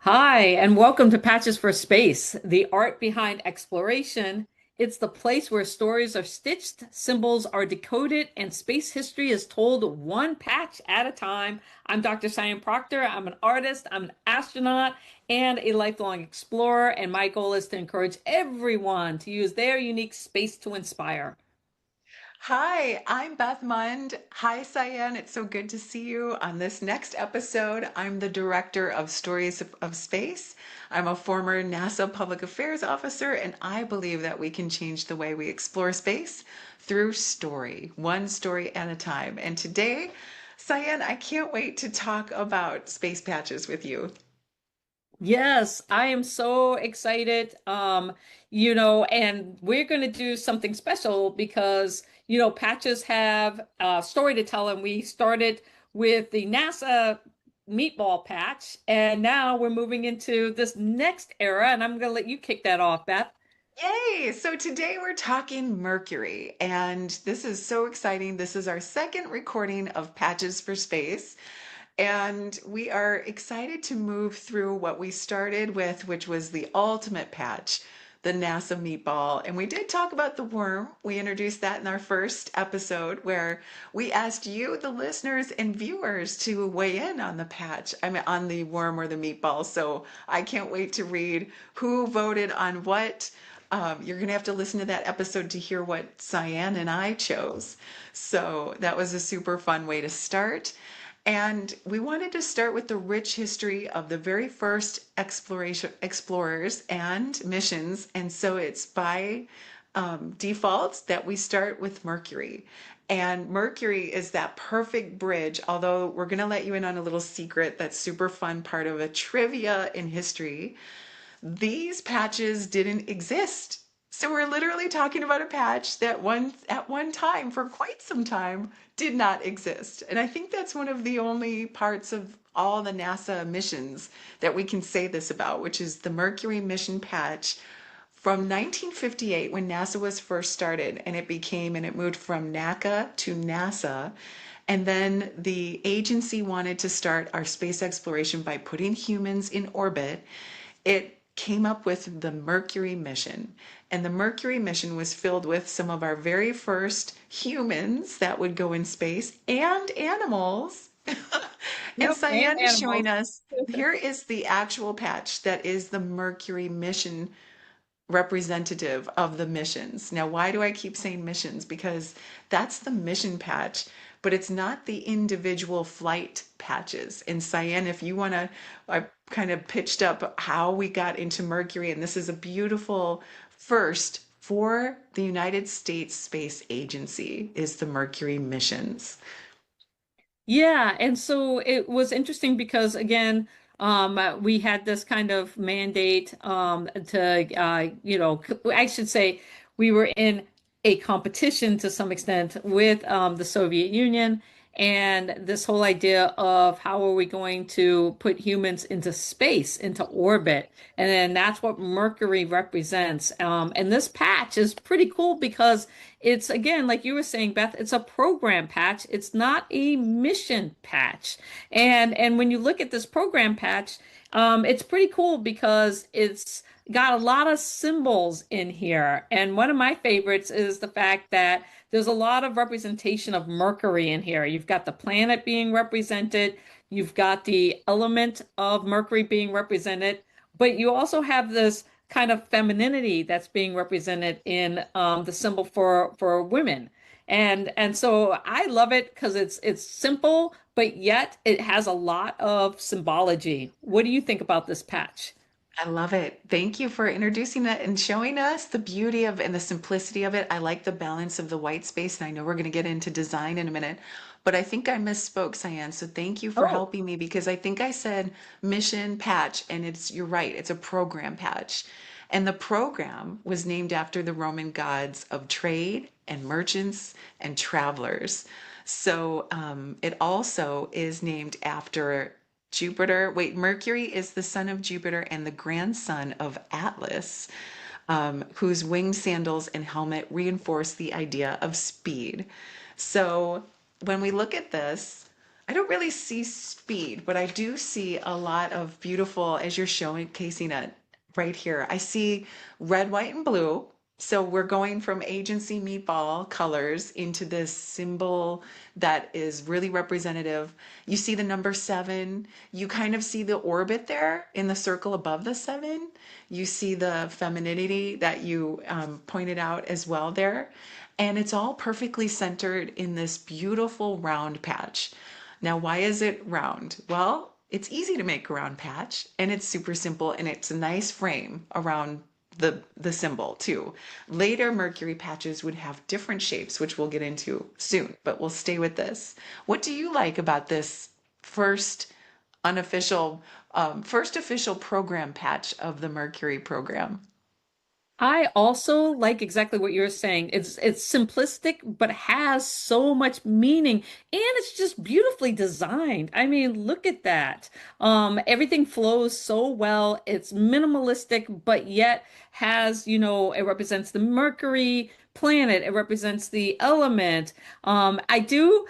Hi, and welcome to Patches for Space, the art behind exploration. It's the place where stories are stitched, symbols are decoded, and space history is told one patch at a time. I'm Dr. Sian Proctor. I'm an artist, I'm an astronaut, and a lifelong explorer, and my goal is to encourage everyone to use their unique space to inspire. Hi, I'm Beth Mund. Hi, Sian. It's so good to see you on this next episode. I'm the director of Stories of Space. I'm a former NASA public affairs officer, and I believe that we can change the way we explore space through story, one story at a time. And today, Sian, I can't wait to talk about space patches with you. Yes, I am so excited. And we're going to do something special because, patches have a story to tell, and we started with the NASA meatball patch, and now we're moving into this next era, and I'm going to let you kick that off, Beth. Yay! So today we're talking Mercury, and this is so exciting. This is our second recording of Patches for Space, and we are excited to move through what we started with, which was the ultimate patch, the NASA meatball. And we did talk about the worm. We introduced that in our first episode, where we asked you, the listeners and viewers, to weigh in on the patch, I mean, on the worm or the meatball. So I can't wait to read who voted on what. You're going to have to listen to that episode to hear what Cyan and I chose. So that was a super fun way to start. And we wanted to start with the rich history of the very first exploration explorers and missions. And so it's by default that we start with Mercury. And Mercury is that perfect bridge, although we're going to let you in on a little secret that's super fun part of a trivia in history. These patches didn't exist. So we're literally talking about a patch that at one time, for quite some time, did not exist. And I think that's one of the only parts of all the NASA missions that we can say this about, which is the Mercury mission patch from 1958 when NASA was first started, and it moved from NACA to NASA. And then the agency wanted to start our space exploration by putting humans in orbit. It came up with the Mercury mission. And the Mercury mission was filled with some of our very first humans that would go in space and animals. And Yep, and Cyan is showing animals. us here is the actual patch that is the Mercury mission representative of the missions. Now, why do I keep saying missions? Because that's the mission patch, but it's not the individual flight patches. And Cyan, if you want to, I kind of pitched up how we got into Mercury, and this is a beautiful first for the United States Space Agency is the Mercury missions. Yeah, and so it was interesting because we had this kind of mandate I should say we were in a competition to some extent with the Soviet Union, and this whole idea of how are we going to put humans into space, into orbit, and then that's what Mercury represents. And this patch is pretty cool because it's again, like you were saying, Beth, it's a program patch. It's not a mission patch. And when you look at this program patch, it's pretty cool because it's got a lot of symbols in here. And one of my favorites is the fact that there's a lot of representation of Mercury in here. You've got the planet being represented, you've got the element of Mercury being represented, but you also have this kind of femininity that's being represented in the symbol for women. And so I love it because it's simple, but yet it has a lot of symbology. What do you think about this patch? I love it. Thank you for introducing that and showing us the beauty of and the simplicity of it. I like the balance of the white space, and I know we're going to get into design in a minute, but I think I misspoke, Cyan. So thank you for Oh, helping me because I think I said mission patch, and you're right, it's a program patch. And the program was named after the Roman gods of trade and merchants and travelers. So it also is named after Jupiter. Wait, Mercury is the son of Jupiter and the grandson of Atlas, whose winged sandals and helmet reinforce the idea of speed. So when we look at this, I don't really see speed, but I do see a lot of beautiful, as you're showcasing it right here. I see red, white, and blue. So we're going from agency meatball colors into this symbol that is really representative. You see the number seven. You kind of see the orbit there in the circle above the seven. You see the femininity that you pointed out as well there. And it's all perfectly centered in this beautiful round patch. Now, why is it round? Well, it's easy to make a round patch and it's super simple and it's a nice frame around the symbol too. Later Mercury patches would have different shapes, which we'll get into soon, but we'll stay with this. What do you like about this first unofficial, first official program patch of the Mercury program? I also like exactly what you're saying. It's simplistic, but has so much meaning, and it's just beautifully designed. I mean, look at that. Everything flows so well. It's minimalistic, but yet has, it represents the Mercury planet. It represents the element. I do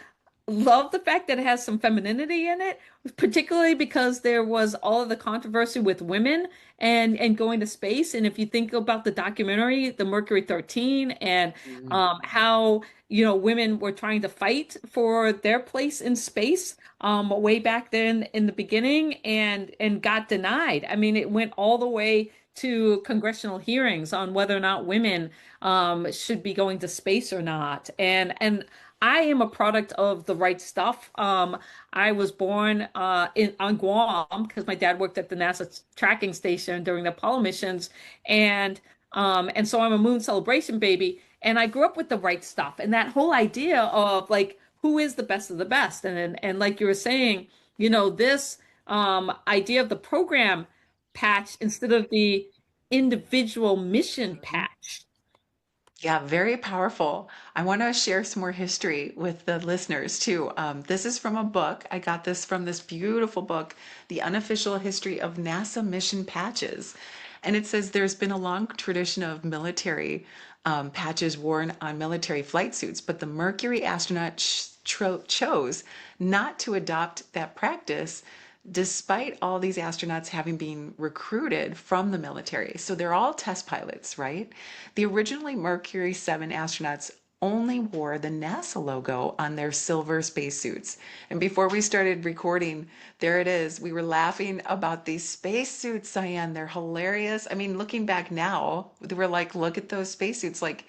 love the fact that it has some femininity in it, particularly because there was all of the controversy with women and going to space. And if you think about the documentary, the Mercury 13, and Mhm. how women were trying to fight for their place in space way back then in the beginning and got denied. I mean, it went all the way to congressional hearings on whether or not women should be going to space or not. And I am a product of the right stuff. I was born in on Guam because my dad worked at the NASA tracking station during the Apollo missions, and so I'm a moon celebration baby. And I grew up with the right stuff, and that whole idea of like who is the best of the best, and like you were saying, this idea of the program patch instead of the individual mission Mhm. patch. Yeah, very powerful. I want to share some more history with the listeners too. This is from a book. I got this from this beautiful book, The Unofficial History of NASA Mission Patches. And it says there's been a long tradition of military patches worn on military flight suits, but the Mercury astronaut chose not to adopt that practice despite all these astronauts having been recruited from the military. So they're all test pilots, right? The originally Mercury 7 astronauts only wore the NASA logo on their silver spacesuits. And before we started recording, there it is. We were laughing about these spacesuits, Sian. They're hilarious. I mean, looking back now, we were like, look at those spacesuits. Like,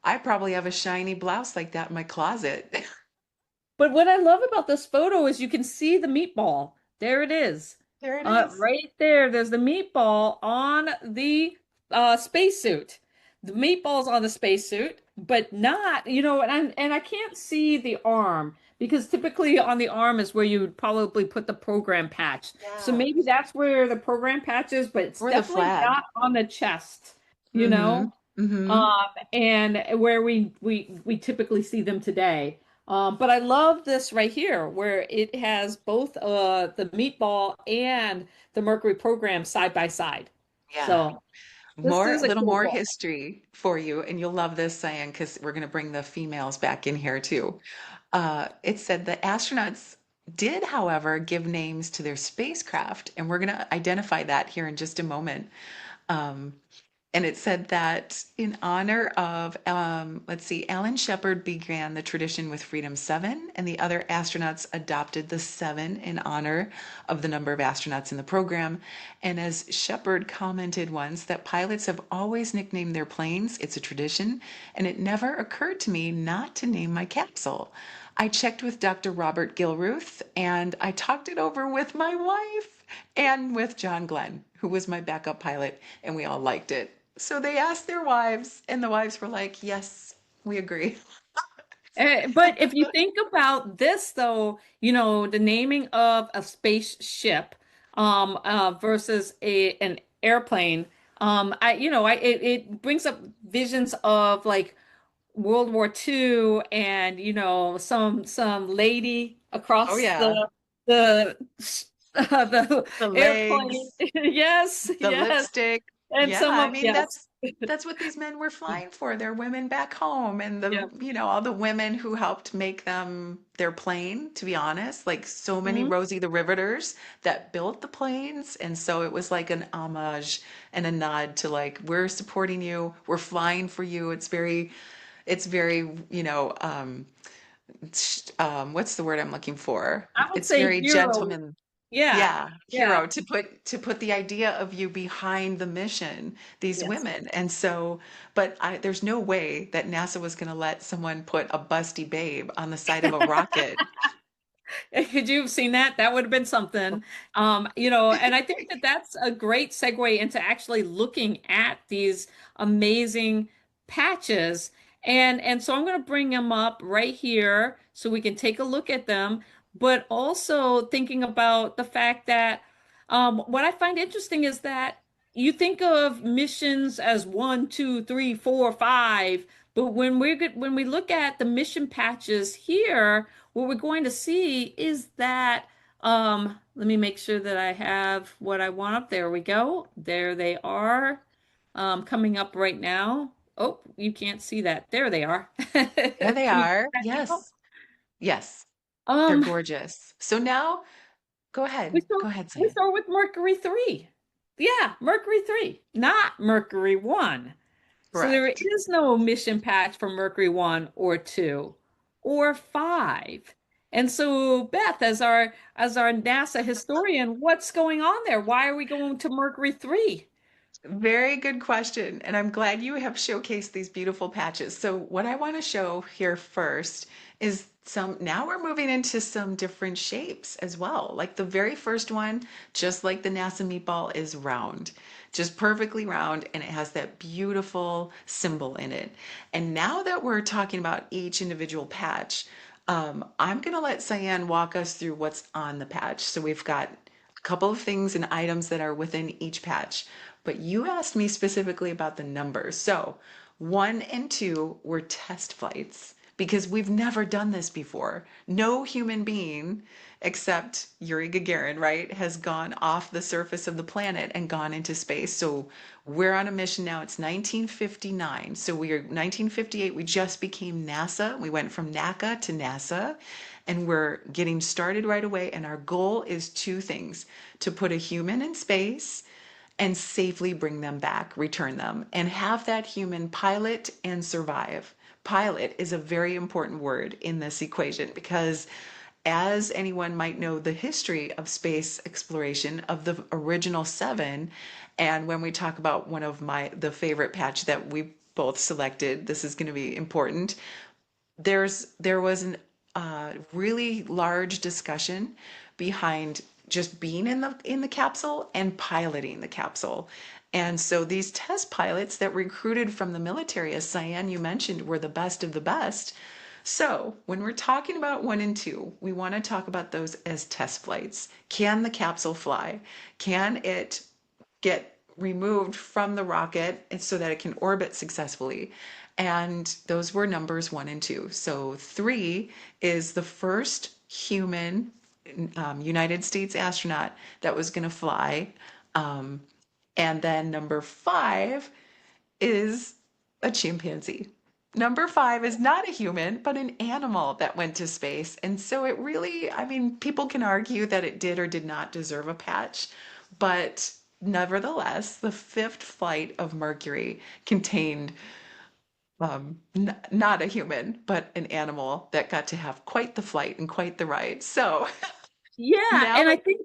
I probably have a shiny blouse like that in my closet. But what I love about this photo is you can see the meatball. There it is. There it is. Right there, there's the meatball on the spacesuit. The meatball's on the spacesuit, but not, and I can't see the arm because typically on the arm is where you would probably put the program patch. So Yeah. maybe that's where the program patch is, but it's Or the definitely flag. not on the chest, you Mm-hmm. know? Mm-hmm. um, and where we typically see them today. But I love this right here, where it has both the meatball and the Mercury program side by side. Yeah. So this More, a is a little cool more book. history for you, and you'll love this, Cyan, because we're going to bring the females back in here too. It said the astronauts did, however, give names to their spacecraft, and we're going to identify that here in just a moment. Um, and it said that in honor of, let's see, Alan Shepard began the tradition with Freedom 7, and the other astronauts adopted the 7 in honor of the number of astronauts in the program. And as Shepard commented once, that pilots have always nicknamed their planes, it's a tradition, and it never occurred to me not to name my capsule. I checked with Dr. Robert Gilruth, and I talked it over with my wife and with John Glenn, who was my backup pilot, and we all liked it. So they asked their wives, and the wives were like, yes, we agree. But if you think about this, though, the naming of a spaceship versus an airplane, it brings up visions of like World War II and some lady Oh, across yeah. the the The airplane. legs, Yes, the yes. lipstick. And Yeah, some I of mean, yes. That's what these men were flying for. Their women back home and Yeah. all the women who helped make them their plane, to be honest, like so many Mhm. Rosie the Riveters that built the planes. And so it was like an homage and a nod to like, we're supporting you, we're flying for you. It's very, what's the word I'm looking for? I would It's say very hero. gentleman. Yeah. Yeah, Yeah. hero to put the idea of you behind the mission, these Yes. women. And so, but there's no way that NASA was going to let someone put a busty babe on the side of a rocket. Could you have seen that? That would have been something. And I think that that's a great segue into actually looking at these amazing patches. And so I'm going to bring them up right here so we can take a look at them, but also thinking about the fact that what I find interesting is that you think of missions as one, two, three, four, five, but when we look at the mission patches here, what we're going to see is that let me make sure that I have what I want up. There we go. There they are, coming up right now. Oh, you can't see that. There they are. There they Can you see are. that now? Yes. Yes. They're Um, gorgeous. So now go we ahead. start Go ahead, we Sian. start with Mercury 3. Yeah, Mercury 3, not Mercury 1. So there Correct. is no mission patch for Mercury 1 or 2 or 5. And so Beth, as our NASA historian, what's going on there? Why are we going to Mercury 3? Very good question. And I'm glad you have showcased these beautiful patches. So what I want to show here first is now we're moving into some different shapes as well. Like the very first one, just like the NASA meatball, is round, just perfectly round, and it has that beautiful symbol in it. And now that we're talking about each individual patch, I'm going to let Cyan walk us through what's on the patch. So we've got a couple of things and items that are within each patch. But you asked me specifically about the numbers. So 1 and 2 were test flights because we've never done this before. No human being except Yuri Gagarin, right, has gone off the surface of the planet and gone into space. So we're on a mission now. It's 1959. So we are 1958. We just became NASA. We went from NACA to NASA and we're getting started right away. And our goal is two things: to put a human in space and safely bring them back, return them, and have that human pilot and survive. Pilot is a very important word in this equation because, as anyone might know, the history of space exploration of the original seven, and when we talk about one of the favorite patch that we both selected, this is going to be important. There was an really large discussion behind just being in the capsule and piloting the capsule. And so these test pilots that recruited from the military, as Cyan you mentioned, were the best of the best. So when we're talking about 1 and 2, we want to talk about those as test flights. Can the capsule fly? Can it get removed from the rocket so that it can orbit successfully? And those were numbers 1 and 2. So 3 is the first human United States astronaut that was going to fly. Um, and then number 5 is a chimpanzee. Number 5 is not a human, but an animal that went to space. And so it really, I mean, people can argue that it did or did not deserve a patch, but nevertheless, the fifth flight of Mercury contained not a human, but an animal that got to have quite the flight and quite the ride. So Yeah, now and I that think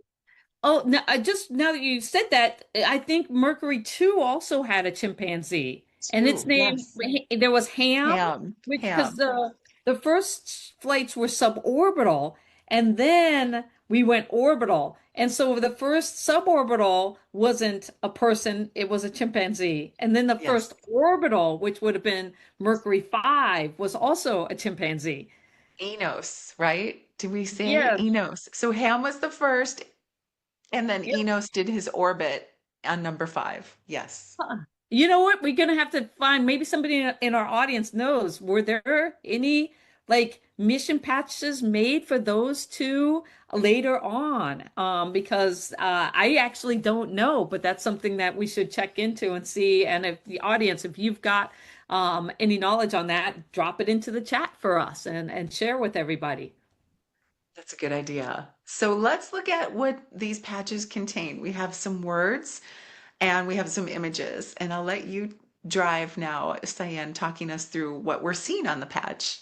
oh, now, just now that you said that, I think Mercury 2 also had a chimpanzee, and its two, name yes, there was Ham, which because ham, the first flights were suborbital, and then we went orbital, and so the first suborbital wasn't a person; it was a chimpanzee, and then the yes. first orbital, which would have been Mercury 5, was also a chimpanzee. Enos, right? Do we say Yes. Enos? So Ham was the first, and then Yep. Enos did his orbit on number 5. Yes. Huh. You know what? We're gonna have to find maybe somebody in our audience knows. Were there any like mission patches made for those two later on? Because I actually don't know, but that's something that we should check into and see. And if the audience, if you've got any knowledge on that, drop it into the chat for us and share with everybody. That's a good idea. So let's look at what these patches contain. We have some words and we have some images, and I'll let you drive now, Sian, talking us through what we're seeing on the patch.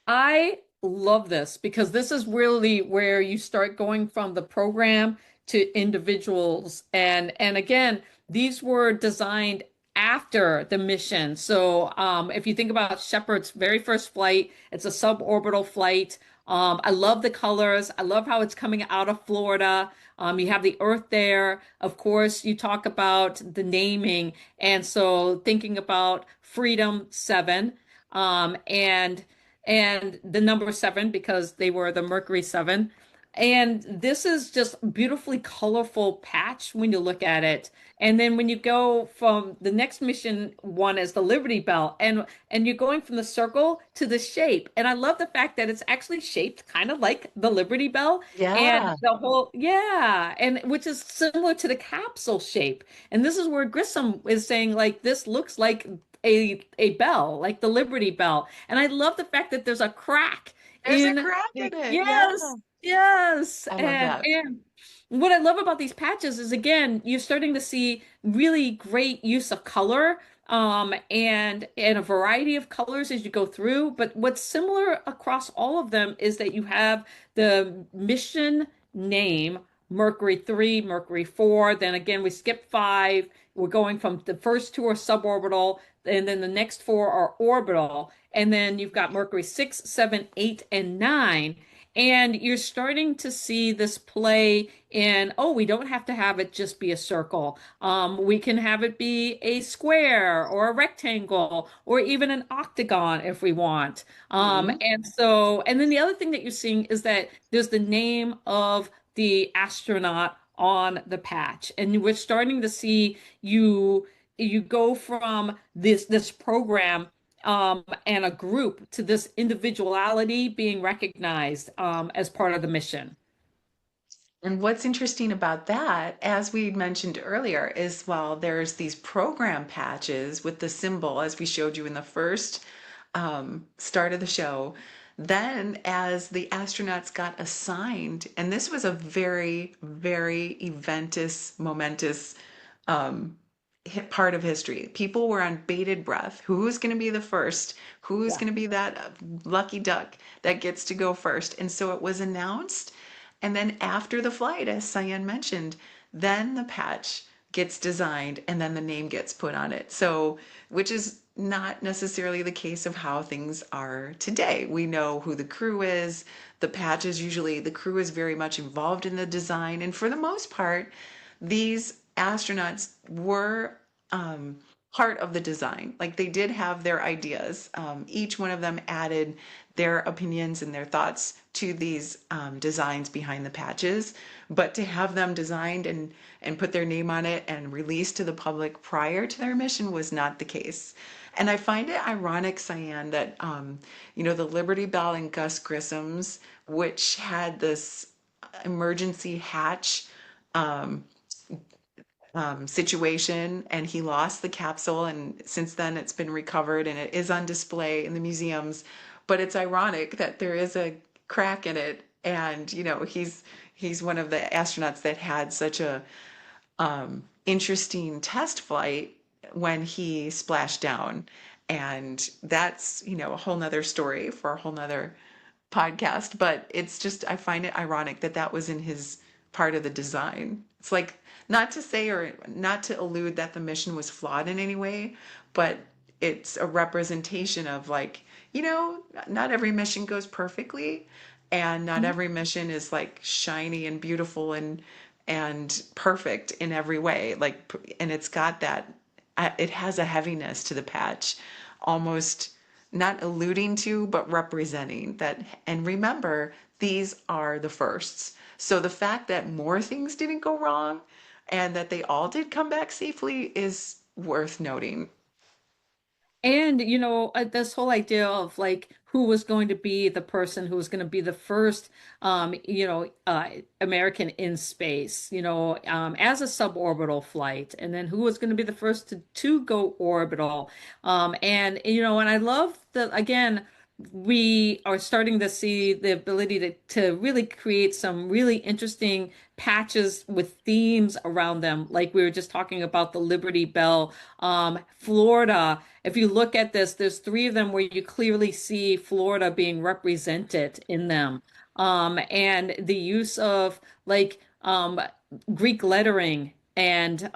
I love this because this is really where you start going from the program to individuals. And again, these were designed after the mission. So if you think about Shepard's very first flight, it's a suborbital flight. I love the colors. I love how it's coming out of Florida. You have the Earth there. Of course, you talk about the naming. And so thinking about Freedom 7, and the number seven because they were the Mercury 7. And this is just beautifully colorful patch when you look at it. And then when you go from the next mission one is the Liberty Bell, and you're going from the circle to the shape. And I love the fact that it's actually shaped kind of like the Liberty Bell and Yeah, the whole, yeah, and which is similar to the capsule shape. And this is where Grissom is saying like this looks like a bell, like the Liberty Bell. And I love the fact that there's a crack there's a in crack the, in it. Yeah, yes, yes. I love And that. what I love about these patches is again, you're starting to see really great use of color. And a variety of colors as you go through. But what's similar across all of them is that you have the mission name, Mercury 3, Mercury 4. Then again, we skip 5. We're going from the first two are suborbital, and then the next four are orbital. And then you've got Mercury 6, 7, 8, and 9. And you're starting to see this play in, oh, we don't have to have it just be a circle. We can have it be a square or a rectangle or even an octagon if we want. Mhm. And then the other thing that you're seeing is that there's the name of the astronaut on the patch. And we're starting to see you go from this program and a group to this individuality being recognized as part of the mission. And what's interesting about that, as we mentioned earlier, is well, there's these program patches with the symbol, as we showed you in the first start of the show. Then, as the astronauts got assigned, and this was a very, very eventous, momentous um, part of history. People were on bated breath. Who's going to be the first? Who's Yeah. going to be that lucky duck that gets to go first? And so it was announced. And then after the flight, as Cyan mentioned, then the patch gets designed and then the name gets put on it. So, which is not necessarily the case of how things are today. We know who the crew is. The patches usually, the crew is very much involved in the design. And for the most part, these astronauts were part of the design. Like they did have their ideas. Each one of them added their opinions and their thoughts to these designs behind the patches. But to have them designed and put their name on it and released to the public prior to their mission was not the case. And I find it ironic, Cyan, that the Liberty Bell and Gus Grissom's, which had this emergency hatch um, situation, and he lost the capsule, and since then it's been recovered and it is on display in the museums. But it's ironic that there is a crack in it, and he's one of the astronauts that had such a interesting test flight when he splashed down. And that's a whole nother story for a whole nother podcast, but it's just, I find it ironic that that was in his part of the design. It's like, not to say or not to allude that the mission was flawed in any way, but it's a representation of like, not every mission goes perfectly, and not every mission is like shiny and beautiful and perfect in every way. Like, and it's got that, it has a heaviness to the patch, almost not alluding to, but representing that. And remember, these are the firsts. So the fact that more things didn't go wrong and that they all did come back safely is worth noting. And this whole idea of like who was going to be the person who was going to be the first, American in space, as a suborbital flight, and then who was going to be the first to go orbital. And I love that again. We are starting to see the ability to really create some really interesting patches with themes around them. Like we were just talking about the Liberty Bell, Florida. If you look at this, there's three of them where you clearly see Florida being represented in them. And the use of Greek lettering and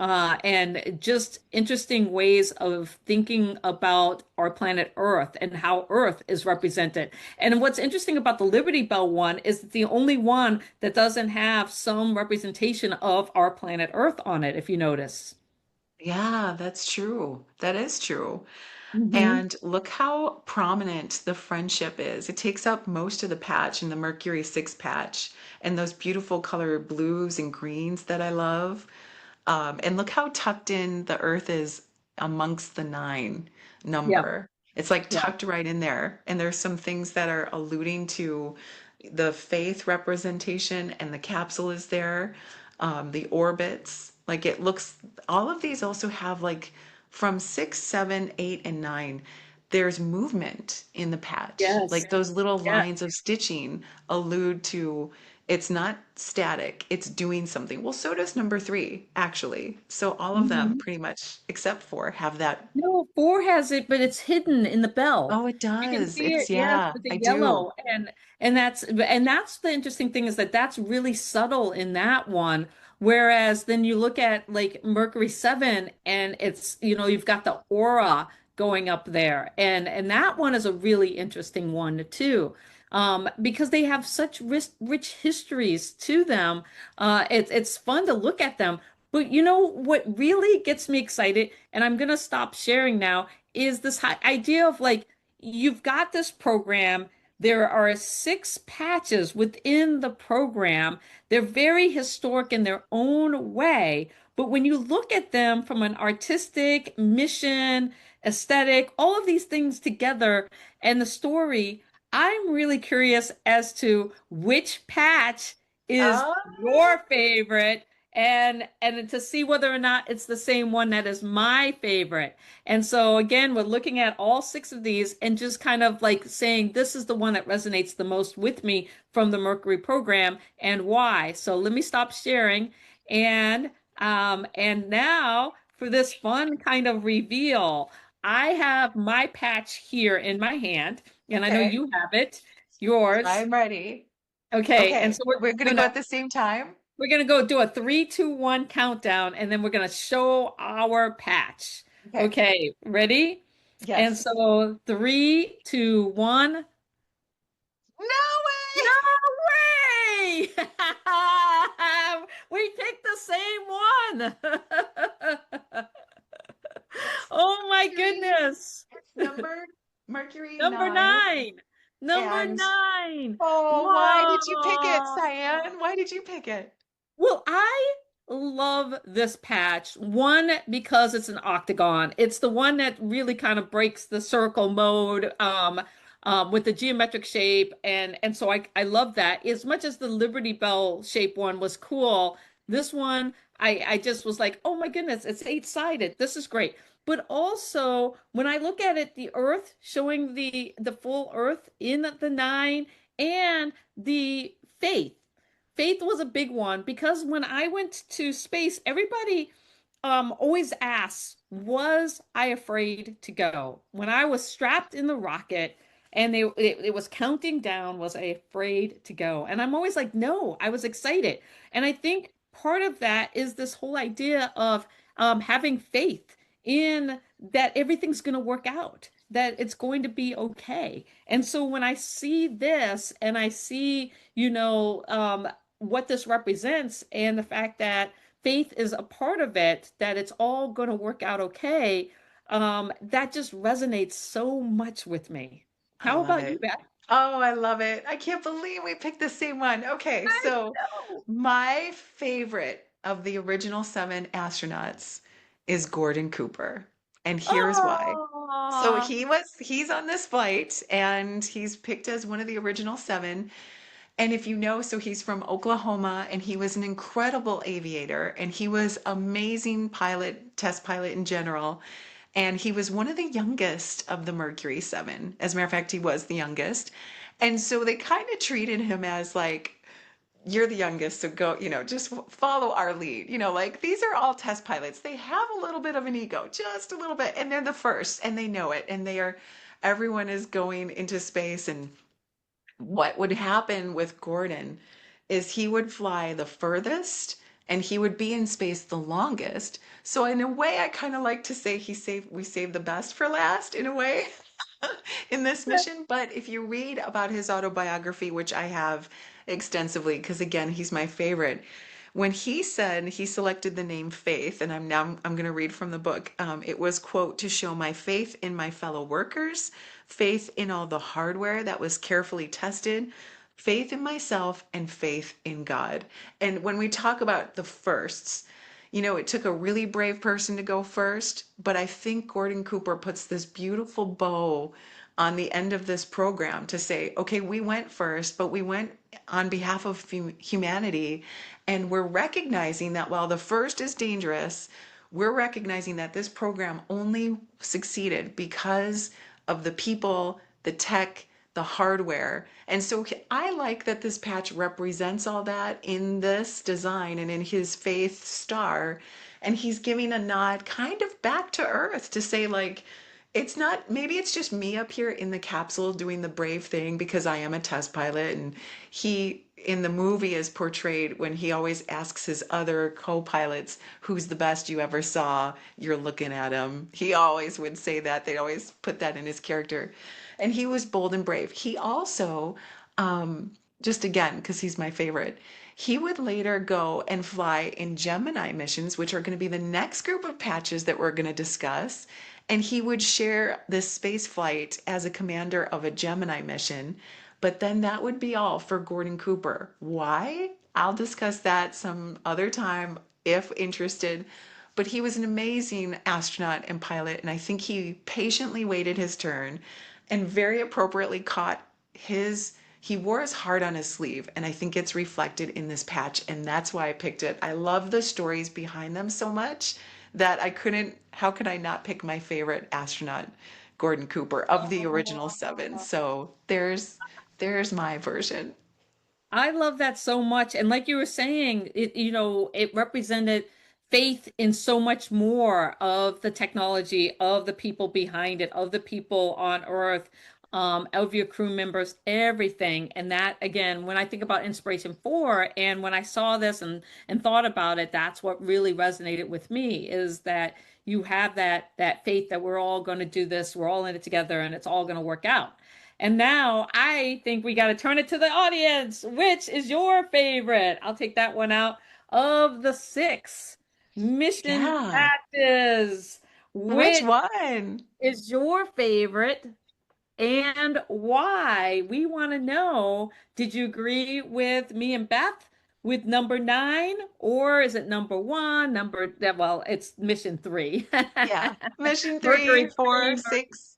just interesting ways of thinking about our planet Earth and how Earth is represented. And what's interesting about the Liberty Bell one is it's the only one that doesn't have some representation of our planet Earth on it, if you notice. Yeah, that's true. That is true. Hmm. And look how prominent the friendship is. It takes up most of the patch in the Mercury 6 patch and those beautiful color blues and greens that I love. And look how tucked in the Earth is amongst the nine Yeah, number. It's like yeah. tucked right in there. And there's some things that are alluding to the faith representation, and the capsule is there, the orbits. Like it looks, all of these also have like from six, seven, eight, and nine. There's movement in the patch. Yes. Like those little Yeah. lines of stitching allude to it's not static, it's doing something. Well, so does number three, actually. So all of them, Mhm. pretty much, except for, have that. No, four has it, but it's hidden in the bell. Oh, it You can does. see it, It's, yes, yeah, with the I do. yellow, and that's the interesting thing is that that's really subtle in that one. Whereas then you look at like Mercury 7, and it's you've got the aura going up there, and that one is a really interesting one too, because they have such rich histories to them. It's fun to look at them. But you know what really gets me excited, and I'm gonna stop sharing now, is this idea of like you've got this program. There are six patches within the program. They're very historic in their own way, but when you look at them from an artistic, mission, aesthetic, all of these things together, and the story, I'm really curious as to which patch is Oh, your favorite and to see whether or not it's the same one that is my favorite. And so again, we're looking at all six of these and just kind of like saying this is the one that resonates the most with me from the Mercury program and why. So let me stop sharing and now for this fun kind of reveal, I have my patch here in my hand, and I know okay. you have it, yours. I'm ready. Okay, and Okay, so we're we're gonna go gonna at the same time. we're gonna go do a three, two, one countdown, and then we're gonna show our patch. Okay. Okay, ready? And Yes. so three, two, one. No No way! way! We picked the same one. Oh my Mercury, goodness. it's number Mercury Number 9. nine. Number And nine. oh, why did you pick it, Whoa. Sian? Why did you pick it? Well, I love this patch. One, because it's an octagon. It's the one that really kind of breaks the circle mode with the geometric shape. And so I love that. As much as the Liberty Bell shape one was cool, this one I just was like, oh my goodness, it's eight-sided. This is great. But also when I look at it, the Earth showing the full Earth in the nine and the faith. Faith was a big one because when I went to space, everybody always asks, was I afraid to go? When I was strapped in the rocket and it was counting down, was I afraid to go? And I'm always like, no, I was excited. And I think part of that is this whole idea of having faith in that everything's going to work out, that it's going to be okay. And so when I see this and I see, what this represents and the fact that faith is a part of it, that it's all going to work out okay, that just resonates so much with me. I How love about you, it. Beth? Oh, I love it. I can't believe we picked the same one. Okay, I so know. my favorite of the original seven astronauts is Gordon Cooper. And here's why. So Aw. he's on this flight and he's picked as one of the original seven. And if you know, so he's from Oklahoma and he was an incredible aviator and he was amazing pilot, test pilot in general. And he was one of the youngest of the Mercury 7. As a matter of fact, he was the youngest. And so they kind of treated him as like, you're the youngest, so go, just follow our lead. Like these are all test pilots. They have a little bit of an ego, just a little bit, and they're the first and they know it. And everyone is going into space. And what would happen with Gordon is he would fly the furthest and he would be in space the longest. So in a way, I kind of like to say we saved the best for last in a way in this mission. But if you read about his autobiography, which I have extensively, because again, he's my favorite. When he said he selected the name Faith, and I'm going to read from the book. It was quote to show my faith in my fellow workers, faith in all the hardware that was carefully tested, faith in myself, and faith in God. And when we talk about the firsts, it took a really brave person to go first, but I think Gordon Cooper puts this beautiful bow on the end of this program to say, okay, we went first, but we went on behalf of humanity. And we're recognizing that while the first is dangerous, we're recognizing that this program only succeeded because of the people, the tech, the hardware. And so I like that this patch represents all that in this design and in his faith star. And he's giving a nod kind of back to Earth to say, like, it's not, maybe it's just me up here in the capsule doing the brave thing because I am a test pilot. And he, in the movie, is portrayed when he always asks his other co pilots, who's the best you ever saw? You're looking at him. He always would say that. They always put that in his character. And he was bold and brave. He also, just again, because he's my favorite, he would later go and fly in Gemini missions, which are going to be the next group of patches that we're going to discuss. And he would share this space flight as a commander of a Gemini mission. But then that would be all for Gordon Cooper. Why? I'll discuss that some other time if interested. But he was an amazing astronaut and pilot, and I think he patiently waited his turn and very appropriately caught he wore his heart on his sleeve, and I think it's reflected in this patch, and that's why I picked it. I love the stories behind them so much that how could I not pick my favorite astronaut, Gordon Cooper, of the original seven? So there's my version. I love that so much. And like you were saying, it represented faith in so much more of the technology, of the people behind it, of the people on Earth, of your crew members, everything. And that, again, when I think about Inspiration 4 and when I saw this and thought about it, that's what really resonated with me is that you have that faith that we're all going to do this, we're all in it together, and it's all going to work out. And now I think we got to turn it to the audience. Which is your favorite? I'll take that one out of the six mission Yeah. patches. Which Which one? is your favorite and why? We want to know. Did you agree with me and Beth with number nine, or is it number one? Well, it's mission three. Yeah. Mission Mercury three, four, three. six,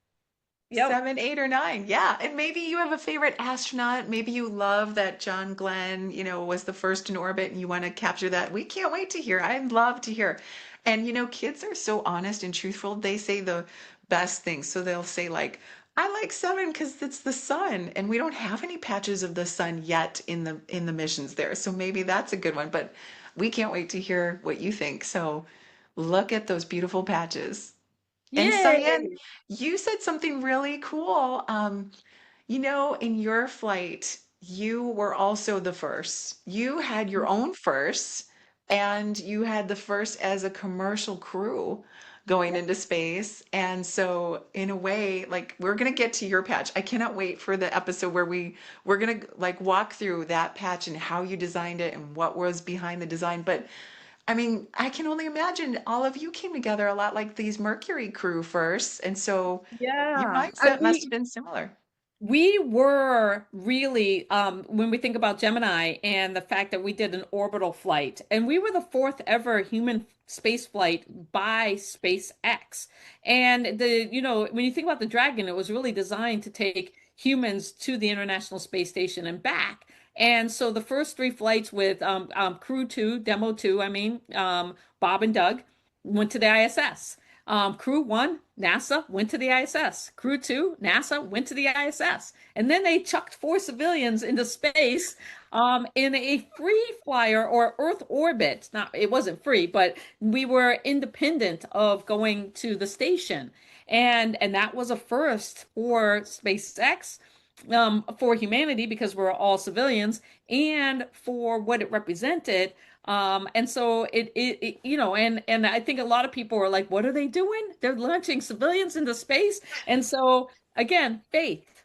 Yep. 7, 8, or 9. Yeah. And maybe you have a favorite astronaut. Maybe you love that John Glenn, was the first in orbit and you want to capture that. We can't wait to hear. I'd love to hear. And kids are so honest and truthful. They say the best things. So they'll say like, I like 7 because it's the sun. And we don't have any patches of the sun yet in the missions there. So maybe that's a good one. But we can't wait to hear what you think. So look at those beautiful patches. And Sian, Yay. you said something really cool. In your flight, you were also the first. You had your own first, and you had the first as a commercial crew going into space. And so, in a way, like we're gonna get to your patch. I cannot wait for the episode where we're gonna like walk through that patch and how you designed it and what was behind the design. But I mean, I can only imagine all of you came together a lot like these Mercury crew first, and so your Yeah. mindset must have been similar. We were really, when we think about Gemini and the fact that we did an orbital flight, and we were the fourth ever human space flight by SpaceX. And when you think about the Dragon, it was really designed to take humans to the International Space Station and back. And so the first three flights with Crew 2, Demo 2, Bob and Doug went to the ISS. Crew 1, NASA went to the ISS. Crew 2, NASA went to the ISS. And then they chucked four civilians into space in a free flyer or Earth orbit. Now, it wasn't free, but we were independent of going to the station. And that was a first for SpaceX, for humanity because we're all civilians, and for what it represented. And so and I think a lot of people are like, what are they doing? They're launching civilians into space. And so again, faith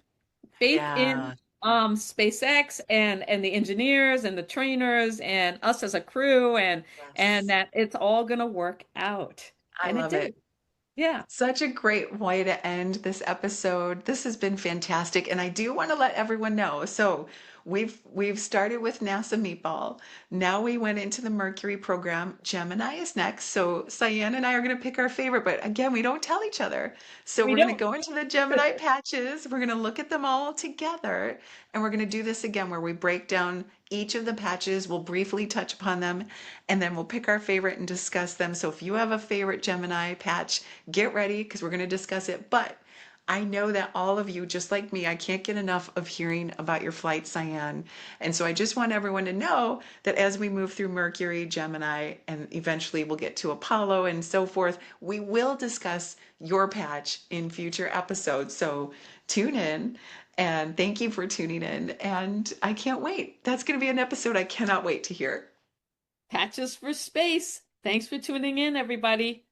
in Yeah. SpaceX and the engineers and the trainers and us as a crew and Yes. that it's all gonna work out. I And it love did. it. Yeah. Such a great way to end this episode. This has been fantastic, and I do want to let everyone know. So we've started with NASA Meatball. Now we went into the Mercury program. Gemini is next. So Cyan and I are going to pick our favorite, but again, we don't tell each other. So We we're going to don't. go into the Gemini patches. We're going to look at them all together, and we're going to do this again where we break down each of the patches. We'll briefly touch upon them, and then we'll pick our favorite and discuss them. So if you have a favorite Gemini patch, get ready because we're going to discuss it. But I know that all of you, just like me, I can't get enough of hearing about your flight, Cyan. And so I just want everyone to know that as we move through Mercury, Gemini, and eventually we'll get to Apollo and so forth, we will discuss your patch in future episodes. So tune in. And thank you for tuning in. And I can't wait. That's going to be an episode I cannot wait to hear. Patches for space. Thanks for tuning in, everybody.